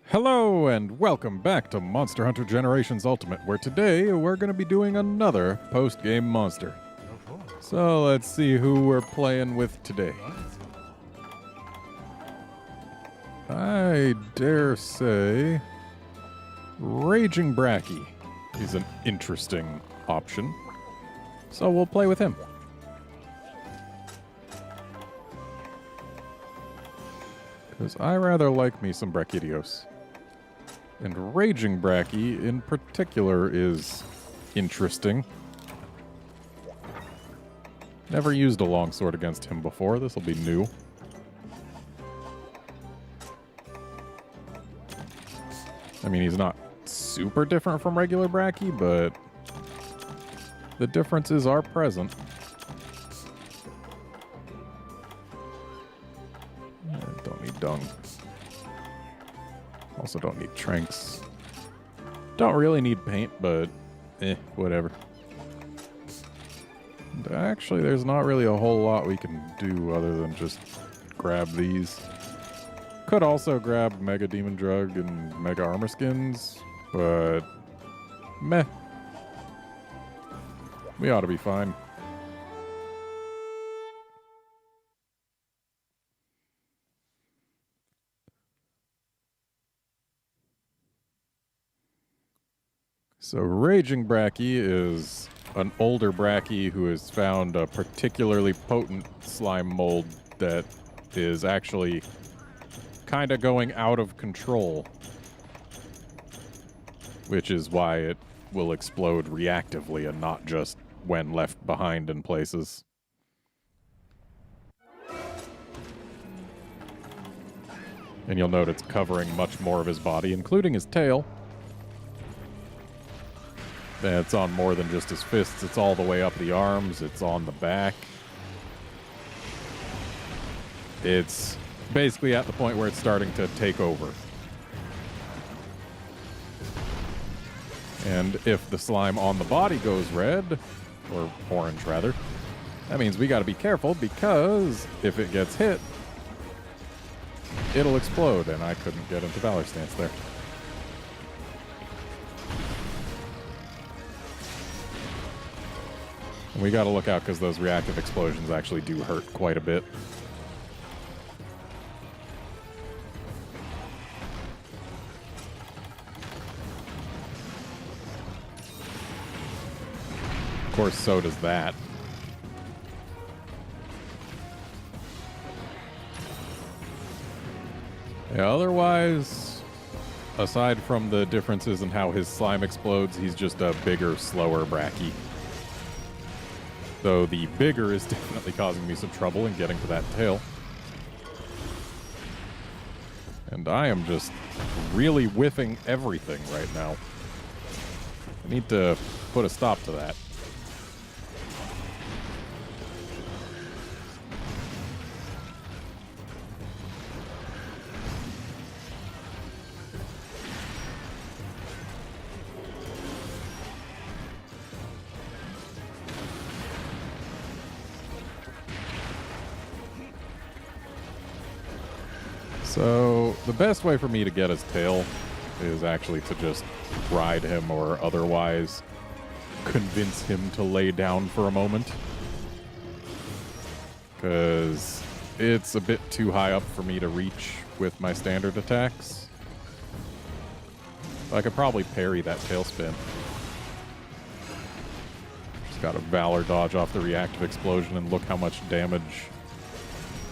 Hello and welcome back to Monster Hunter Generations Ultimate, where today we're going to be doing another post-game monster. So let's see who we're playing with today. I dare say Raging Bracky is an interesting option, so we'll play with him. Because I rather like me some Brachydios. And Raging Bracky, in particular, is interesting. Never used a longsword against him before. This will be new. I mean, he's not super different from regular Bracky, but the differences are present. Don't need dung. Also don't need tranks. Don't really need paint, but whatever. And actually, there's not really a whole lot we can do other than just grab these. Could also grab Mega Demon Drug and Mega Armor Skins, but meh. We ought to be fine. So Raging Bracky is an older Bracky who has found a particularly potent slime mold that is actually kind of going out of control, which is why it will explode reactively and not just when left behind in places. And you'll note it's covering much more of his body, including his tail. And it's on more than just his fists. It's all the way up the arms. It's on the back. It's basically at the point where it's starting to take over. And if the slime on the body goes red, or orange rather, that means we got to be careful, because if it gets hit, it'll explode. And I couldn't get into Valor Stance there. And we gotta look out because those reactive explosions actually do hurt quite a bit. Of course, so does that. Yeah, otherwise, aside from the differences in how his slime explodes, he's just a bigger, slower Bracky. Though the bigger is definitely causing me some trouble in getting to that tail. And I am just really whiffing everything right now. I need to put a stop to that. So, the best way for me to get his tail is actually to just ride him or otherwise convince him to lay down for a moment. Because it's a bit too high up for me to reach with my standard attacks. I could probably parry that tail spin. Just got a Valor dodge off the reactive explosion, and look how much damage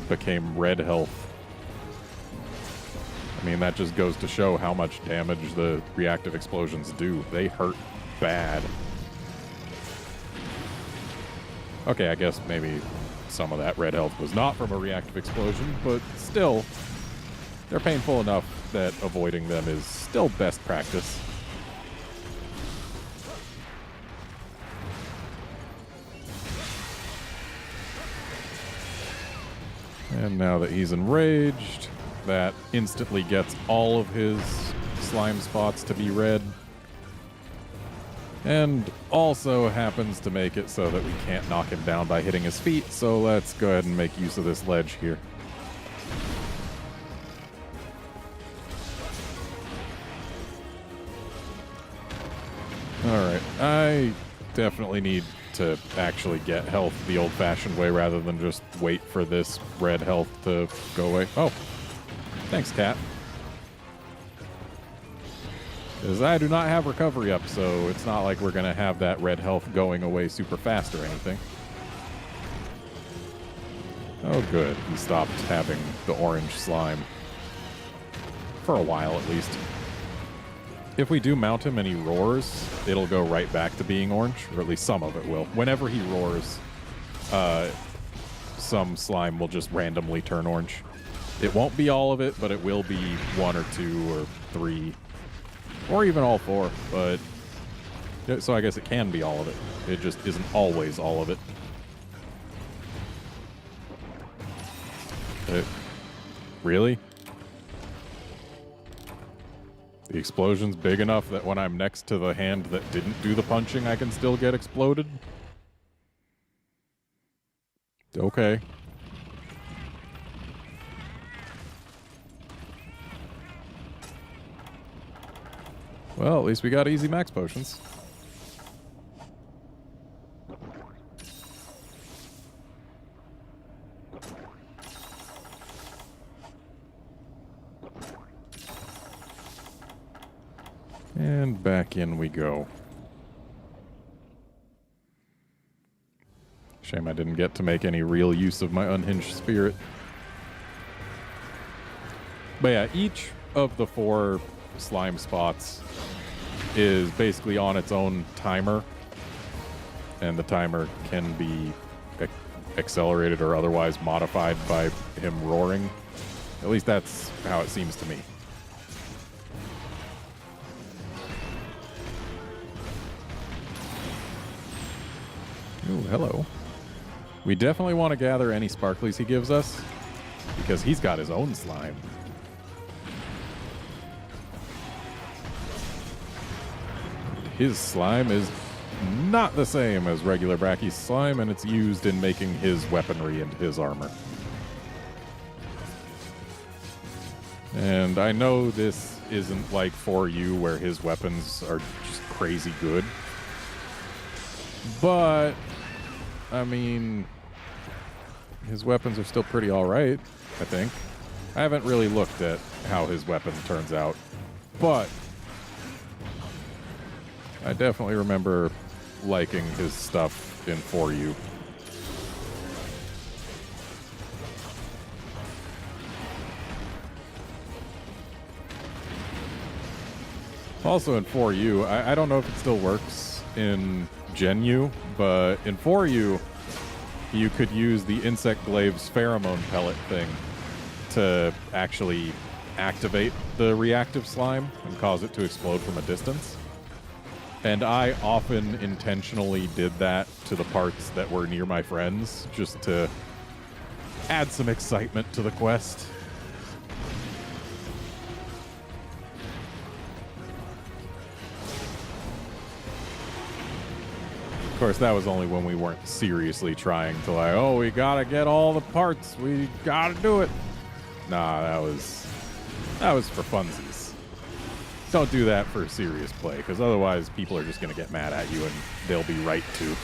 became red health. I mean, that just goes to show how much damage the reactive explosions do. They hurt bad. Okay, I guess maybe some of that red health was not from a reactive explosion, but still, they're painful enough that avoiding them is still best practice. And now that he's enraged, that instantly gets all of his slime spots to be red. And also happens to make it so that we can't knock him down by hitting his feet, so let's go ahead and make use of this ledge here. I definitely need to actually get health the old-fashioned way rather than just wait for this red health to go away. Oh, thanks, cat. Because I do not have recovery up, so it's not like we're going to have that red health going away super fast or anything. Oh, good. He stopped having the orange slime. For a while, at least. If we do mount him and he roars, it'll go right back to being orange, or at least some of it will. Whenever he roars, some slime will just randomly turn orange. It won't be all of it, but it will be 1 or 2 or 3, or even all 4. But so I guess it can be all of it. It just isn't always all of it. Really? The explosion's big enough that when I'm next to the hand that didn't do the punching, I can still get exploded? Okay. Well, at least we got easy max potions. And back in we go. Shame I didn't get to make any real use of my unhinged spirit. But yeah, each of the 4 slime spots is basically on its own timer. And the timer can be accelerated or otherwise modified by him roaring. At least that's how it seems to me. Ooh, hello. We definitely want to gather any sparklies he gives us, because he's got his own slime. His slime is not the same as regular Brachy's slime, and it's used in making his weaponry and his armor. And I know this isn't like 4U, where his weapons are just crazy good. But I mean, his weapons are still pretty alright, I think. I haven't really looked at how his weapon turns out, but I definitely remember liking his stuff in 4U. Also in 4U, I don't know if it still works in Gen U, but in 4U, you could use the Insect Glaive's pheromone pellet thing to actually activate the reactive slime and cause it to explode from a distance. And I often intentionally did that to the parts that were near my friends, just to add some excitement to the quest. Of course, that was only when we weren't seriously trying to like, oh, we gotta get all the parts, we gotta do it. Nah, that was for funsies. Don't do that for serious play, because otherwise people are just gonna get mad at you, and they'll be right to.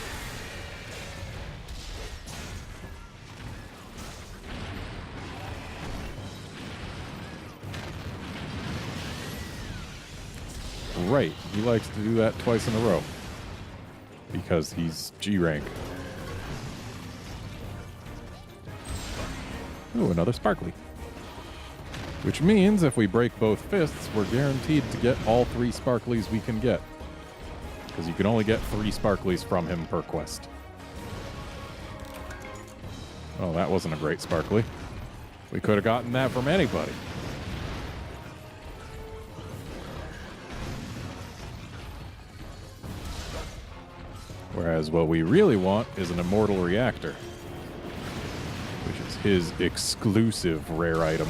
Right, he likes to do that twice in a row. Because he's G rank. Ooh, another sparkly. Which means if we break both fists, we're guaranteed to get all 3 sparklies we can get. Because you can only get 3 sparklies from him per quest. Oh, that wasn't a great sparkly. We could have gotten that from anybody. Whereas what we really want is an immortal reactor, which is his exclusive rare item.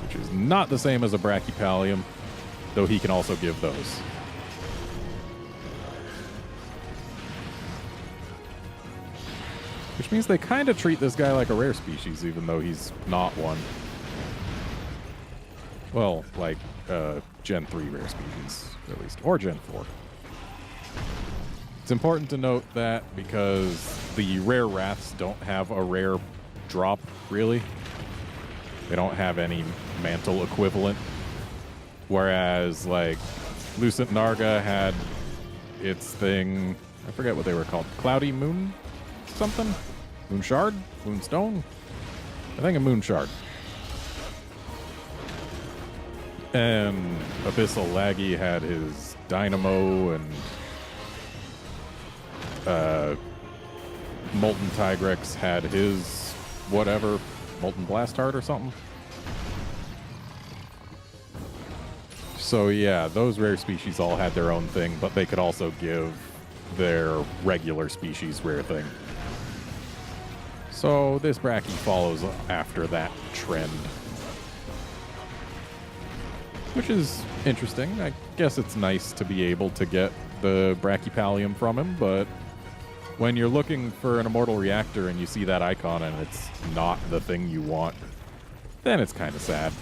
Which is not the same as a Brachypallium, though he can also give those. Which means they kind of treat this guy like a rare species, even though he's not one. Well, like Gen 3 rare species, at least, or Gen 4. It's important to note that because the rare wraths don't have a rare drop, really. They don't have any mantle equivalent. Whereas, like, Lucent Narga had its thing, I forget what they were called, Cloudy Moon something? Moon Shard? Moonstone? I think a Moon Shard. And Abyssal Laggy had his Dynamo, and Molten Tigrex had his whatever, Molten Blast-Heart or something. So yeah, those rare species all had their own thing, but they could also give their regular species rare thing. So this Bracky follows after that trend, which is interesting. I guess it's nice to be able to get the Brachypallium from him, but when you're looking for an Immortal Reactor and you see that icon and it's not the thing you want, then it's kind of sad.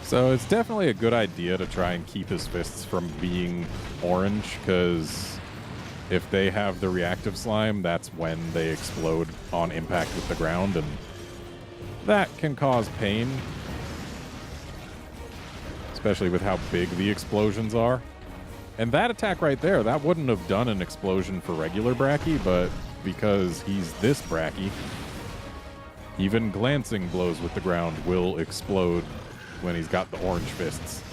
So it's definitely a good idea to try and keep his fists from being orange, because if they have the reactive slime, that's when they explode on impact with the ground, and that can cause pain, especially with how big the explosions are. And that attack right there, that wouldn't have done an explosion for regular Bracky, but because he's this Bracky, even glancing blows with the ground will explode when he's got the orange fists.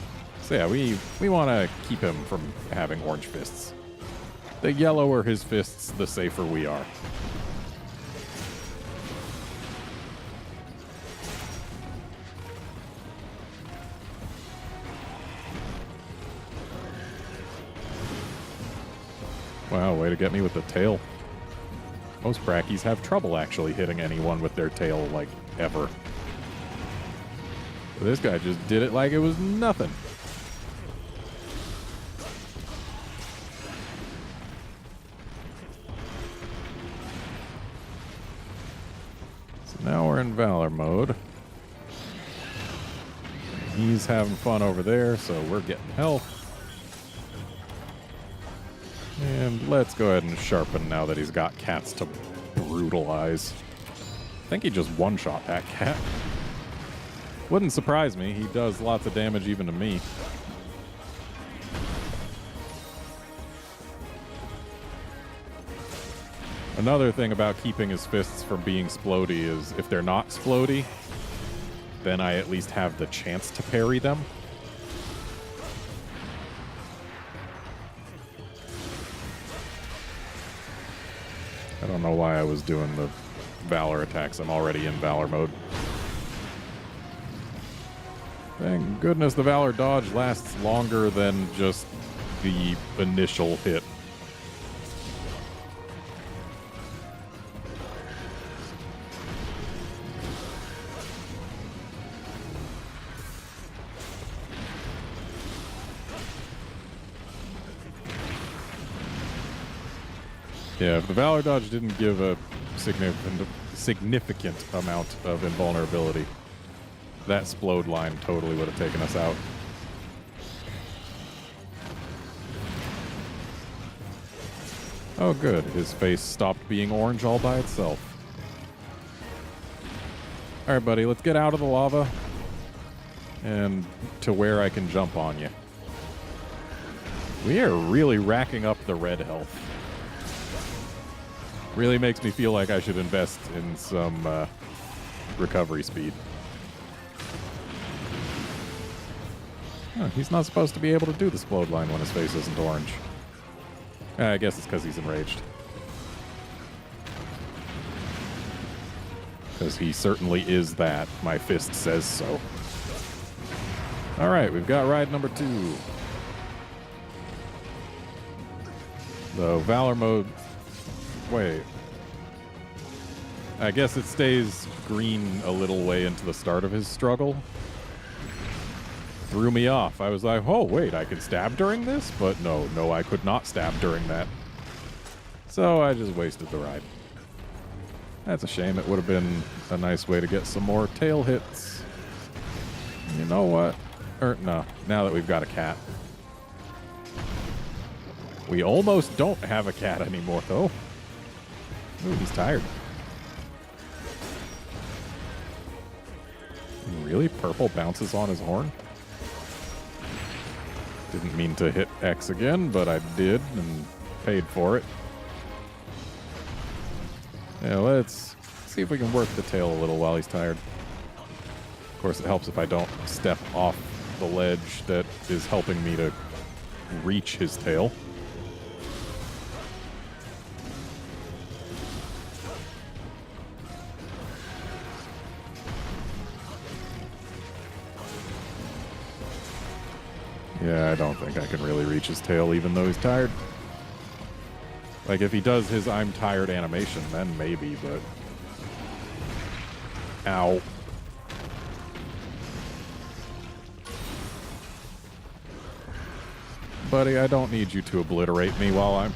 So yeah, we want to keep him from having orange fists. The yellower his fists, the safer we are. Wow, way to get me with the tail. Most Brackies have trouble actually hitting anyone with their tail, like, ever. But this guy just did it like it was nothing. So now we're in Valor mode. He's having fun over there, so we're getting health. And let's go ahead and sharpen now that he's got cats to brutalize. I think he just one-shot that cat. Wouldn't surprise me. He does lots of damage even to me. Another thing about keeping his fists from being splody is if they're not splody, then I at least have the chance to parry them. I don't know why I was doing the Valor attacks. I'm already in Valor mode. Thank goodness the Valor dodge lasts longer than just the initial hit. Yeah, if the Valor dodge didn't give a significant amount of invulnerability, that Splode line totally would have taken us out. Oh good, his face stopped being orange all by itself. Alright buddy, let's get out of the lava and to where I can jump on you. We are really racking up the red health. Really makes me feel like I should invest in some recovery speed. Oh, he's not supposed to be able to do the Splode line when his face isn't orange. I guess it's because he's enraged. Because he certainly is that. My fist says so. Alright, we've got ride number 2. The Valor mode... Wait. I guess it stays green a little way into the start of his struggle. Threw me off. I was like, oh, wait, I could stab during this? But no, I could not stab during that. So I just wasted the ride. That's a shame. It would have been a nice way to get some more tail hits. You know what? Or no, now that we've got a cat. We almost don't have a cat anymore, though. Ooh, he's tired. Really? Purple bounces on his horn? Didn't mean to hit X again, but I did and paid for it. Yeah, let's see if we can work the tail a little while he's tired. Of course, it helps if I don't step off the ledge that is helping me to reach his tail. Yeah, I don't think I can really reach his tail even though he's tired. Like, if he does his I'm tired animation, then maybe, but... Ow. Buddy, I don't need you to obliterate me while I'm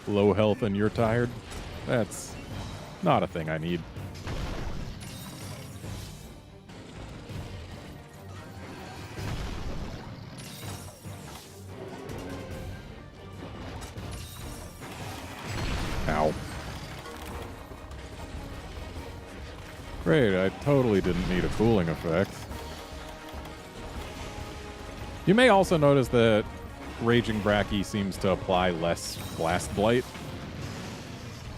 low health and you're tired. That's not a thing I need. Ow. Great, I totally didn't need a cooling effect. You may also notice that Raging Bracky seems to apply less Blast Blight.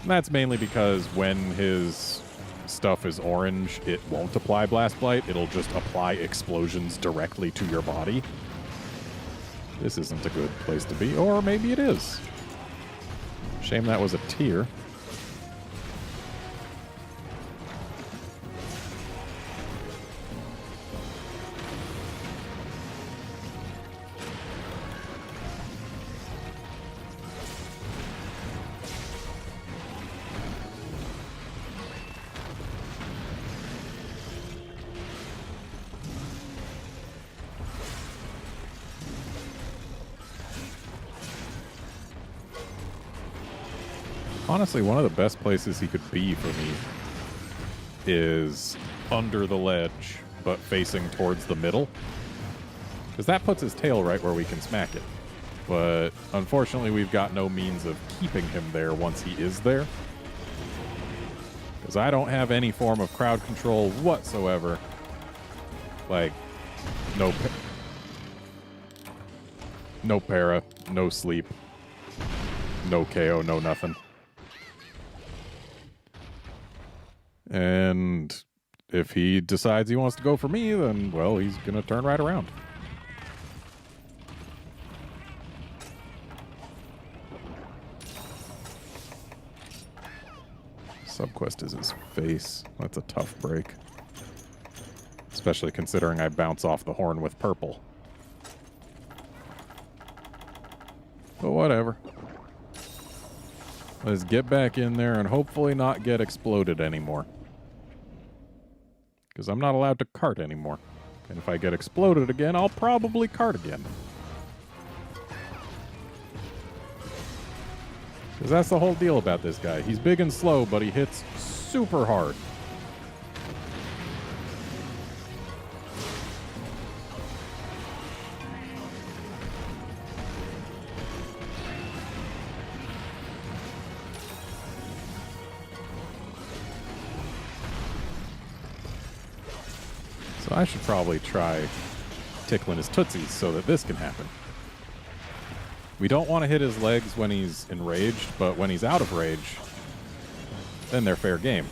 And that's mainly because when his stuff is orange, it won't apply Blast Blight. It'll just apply explosions directly to your body. This isn't a good place to be, or maybe it is. Shame that was a tear. Honestly, one of the best places he could be for me is under the ledge, but facing towards the middle. Because that puts his tail right where we can smack it. But unfortunately, we've got no means of keeping him there once he is there. Because I don't have any form of crowd control whatsoever. Like, no para, no sleep, no KO, no nothing. And if he decides he wants to go for me, then, well, he's going to turn right around. Subquest is his face. That's a tough break. Especially considering I bounce off the horn with purple. But whatever. Let's get back in there and hopefully not get exploded anymore. Because I'm not allowed to cart anymore. And if I get exploded again, I'll probably cart again. Because that's the whole deal about this guy. He's big and slow, but he hits super hard. So I should probably try tickling his tootsies so that this can happen. We don't want to hit his legs when he's enraged, but when he's out of rage, then they're fair game.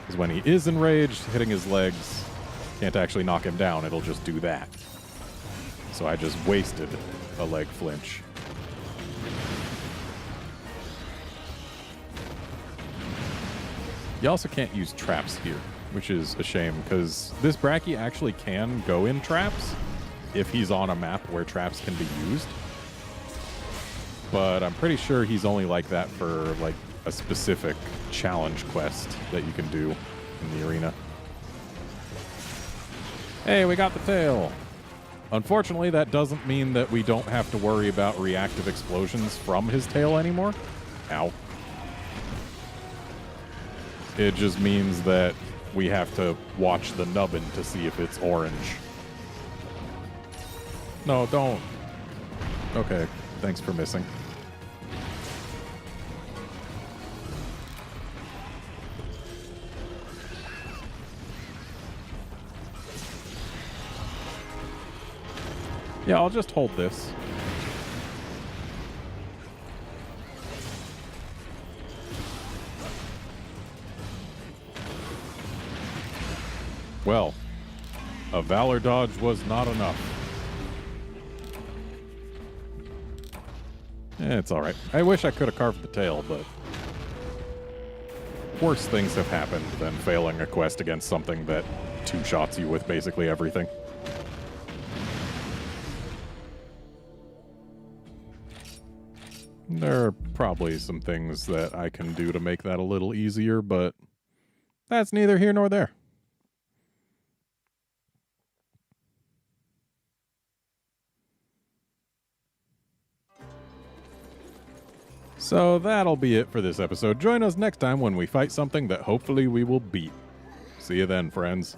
Because when he is enraged, hitting his legs can't actually knock him down. It'll just do that. So I just wasted a leg flinch. You also can't use traps here, which is a shame, because this Bracky actually can go in traps if he's on a map where traps can be used. But I'm pretty sure he's only like that for like a specific challenge quest that you can do in the arena. Hey, we got the tail. Unfortunately, that doesn't mean that we don't have to worry about reactive explosions from his tail anymore. Ow. It just means that we have to watch the nubbin to see if it's orange. No, don't. Okay, thanks for missing. Yeah, I'll just hold this. Well, a Valor dodge was not enough. It's alright. I wish I could have carved the tail, but worse things have happened than failing a quest against something that two-shots you with basically everything. There are probably some things that I can do to make that a little easier, but that's neither here nor there. So that'll be it for this episode. Join us next time when we fight something that hopefully we will beat. See you then, friends.